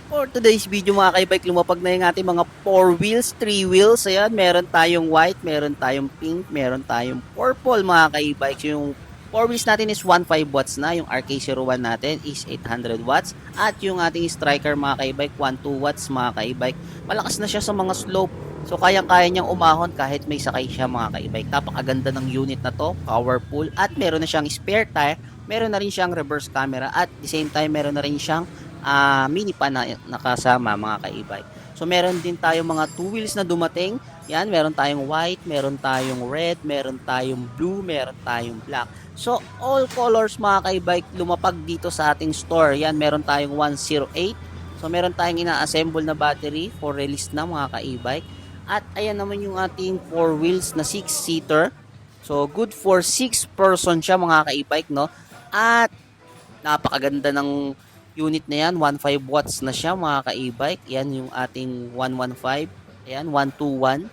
For today's video mga ka-e-bike, lumapag na yung ating mga 4 wheels, 3 wheels. Ayan, meron tayong white, meron tayong pink, meron tayong purple mga ka-e-bike. So, yung 4 wheels natin is 1.5 watts na. Yung RK01 natin is 800 watts. At yung ating striker mga ka-e-bike, 1.2 watts mga ka-e-bike. Malakas na siya sa mga slope. So, kayang-kaya niyang umahon kahit may sakay siya mga ka-e-bike. Napakaganda ng unit na to, powerful. At meron na siyang spare tire, meron na rin siyang reverse camera. At the same time, meron na rin siyang mini pa na nakasama mga ka-e-bike. So meron din tayong mga two wheels na dumating. Yan, meron tayong white, meron tayong red, meron tayong blue, meron tayong black. So all colors mga ka-e-bike lumapag dito sa ating store. Yan, meron tayong 108. So meron tayong ina-assemble na battery for release na mga ka-e-bike. At ayan naman yung ating four wheels na 6-seater. So good for 6 person siya mga ka-e-bike, no? At napakaganda ng unit na yan, 1.5 watts na siya mga ka-e-bike. Yan yung ating 115. Ayan, 121.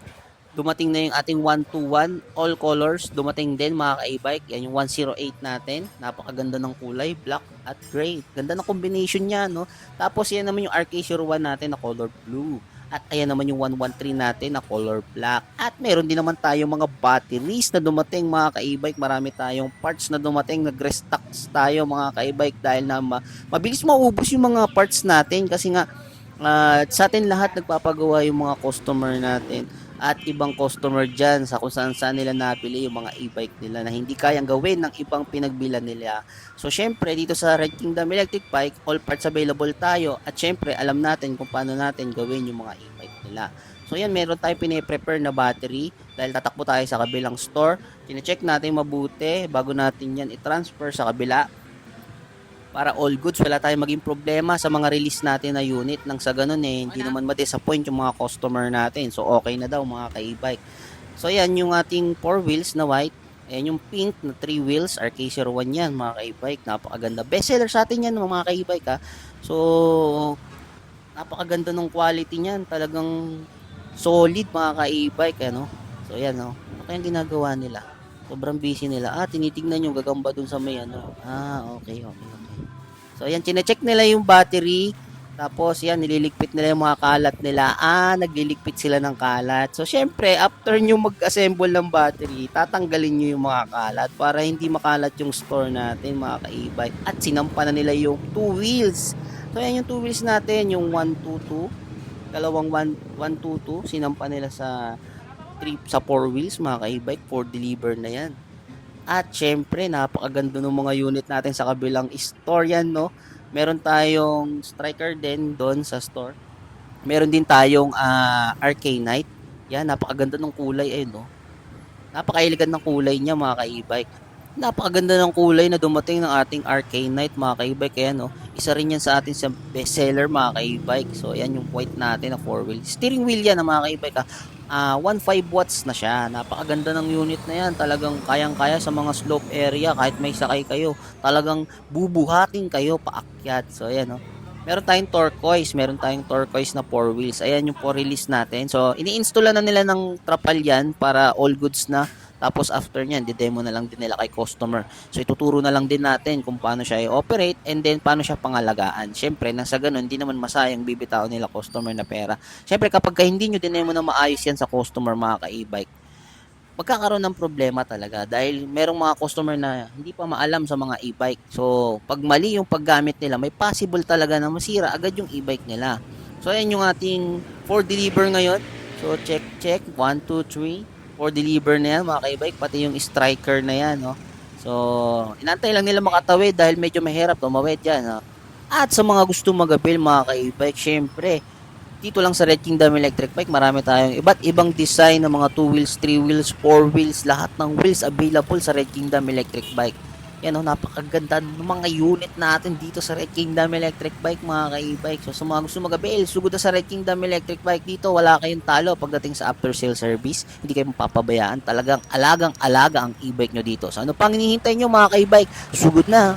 Dumating na yung ating 121 all colors. Dumating din mga ka-e-bike. Yan yung 108 natin. Napakaganda ng kulay, black at gray. Ganda ng combination niya, no? Tapos yan naman yung RK01 natin na color blue. At ayan naman yung 113 natin na color black. At meron din naman tayong mga batteries na dumating mga ka-e-bike. Marami tayong parts na dumating. Nag-restocks tayo mga ka-e-bike dahil na mabilis maubos yung mga parts natin. Kasi nga sa atin lahat nagpapagawa yung mga customer natin. At ibang customer dyan sa kung saan saan nila napili yung mga e-bike nila na hindi kayang gawin ng ibang pinagbilan nila. So syempre dito sa Red Kingdom Electric Bike, all parts available tayo at syempre alam natin kung paano natin gawin yung mga e-bike nila. So yan, meron tayong pine-prepare na battery dahil tatakbo tayo sa kabilang store. Chine-check natin mabuti bago natin yan i-transfer sa kabila para all goods, wala tayong maging problema sa mga release natin na unit nang sa ganun hindi naman ma-disappoint yung mga customer natin. So okay na daw mga ka-e-bike. So yan yung ating 4 wheels na white. Ayan yung pink na 3 wheels, RK01 yan mga ka-e-bike. Napakaganda. Bestseller sa atin yan mga ka-e-bike ha. So napakaganda ng quality niyan. Talagang solid mga ka-e-bike ano. So yan no. Ano kayang ginagawa nila? Sobrang busy nila. Tinitignan yung gagamba dun sa may ano. Okay, okay, okay. So, ayan, chinecheck nila yung battery. Tapos, yan, nililigpit nila yung mga kalat nila. Nagliligpit sila ng kalat. So, syempre, after nyo mag-assemble ng battery, tatanggalin nyo yung mga kalat para hindi makalat yung store natin, mga ka-e-bike. At sinampa na nila yung two wheels. So, ayan yung two wheels natin, yung 122. Dalawang 122, sinampa nila sa sa four wheels, mga ka-e-bike. For deliver na yan. At syempre, napakaganda ng mga unit natin sa kabilang store yan, no? Meron tayong striker din doon sa store. Meron din tayong RK Knight. Yan, napakaganda ng kulay no? Napaka-elegant ng kulay niya mga ka-e-bike. Napakaganda ng kulay na dumating ng ating RK Knight mga ka-e-bike. Ayan, no? Isa rin yan sa atin sa bestseller mga ka-e-bike. So, ayan yung white natin na 4-wheel. Steering wheel yan mga ka-e-bike. 1.5 watts na siya. Napakaganda ng unit na yan. Talagang kayang-kaya sa mga slope area. Kahit may sakay kayo, talagang bubuhatin kayo paakyat. So, ayan, no? Meron tayong turquoise na 4 wheels. Ayan yung 4 release natin. So, ini-install na nila ng trapal yan para all goods na. Tapos after nyan, di-demo na lang din nila kay customer. So, ituturo na lang din natin kung paano siya i-operate and then paano siya pangalagaan. Siyempre, nang sa ganun, hindi naman masayang bibitaw nila customer na pera. Siyempre, kapag hindi nyo dinemo na maayos yan sa customer mga ka-e-bike, magkakaroon ng problema talaga dahil merong mga customer na hindi pa maalam sa mga e-bike. So, pag mali yung paggamit nila, may possible talaga na masira agad yung e-bike nila. So, ayan yung ating for deliver ngayon. So, check. 1, 2, 3. For deliver na yan, mga ka-e-bike. Pati yung striker na yan, no? So, inantay lang nila makatawid dahil medyo mahirap tumawid yan, no? At sa mga gusto mag-avail, mga ka-e-bike, syempre, dito lang sa Red Kingdom Electric Bike, marami tayong iba't ibang design ng mga 2 wheels, 3 wheels, 4 wheels, lahat ng wheels available sa Red Kingdom Electric Bike. Yan napakaganda ng mga unit natin dito sa Red Kingdom Electric Bike mga ka-e-bike. So sa mga gusto mag-avail, sugod na sa Red Kingdom Electric Bike dito, wala kayong talo pagdating sa after sale service. Hindi kayo mapapabayaan. Talagang alagang-alaga ang e-bike nyo dito. So ano pang hinihintay nyo mga ka-e-bike? Sugod na!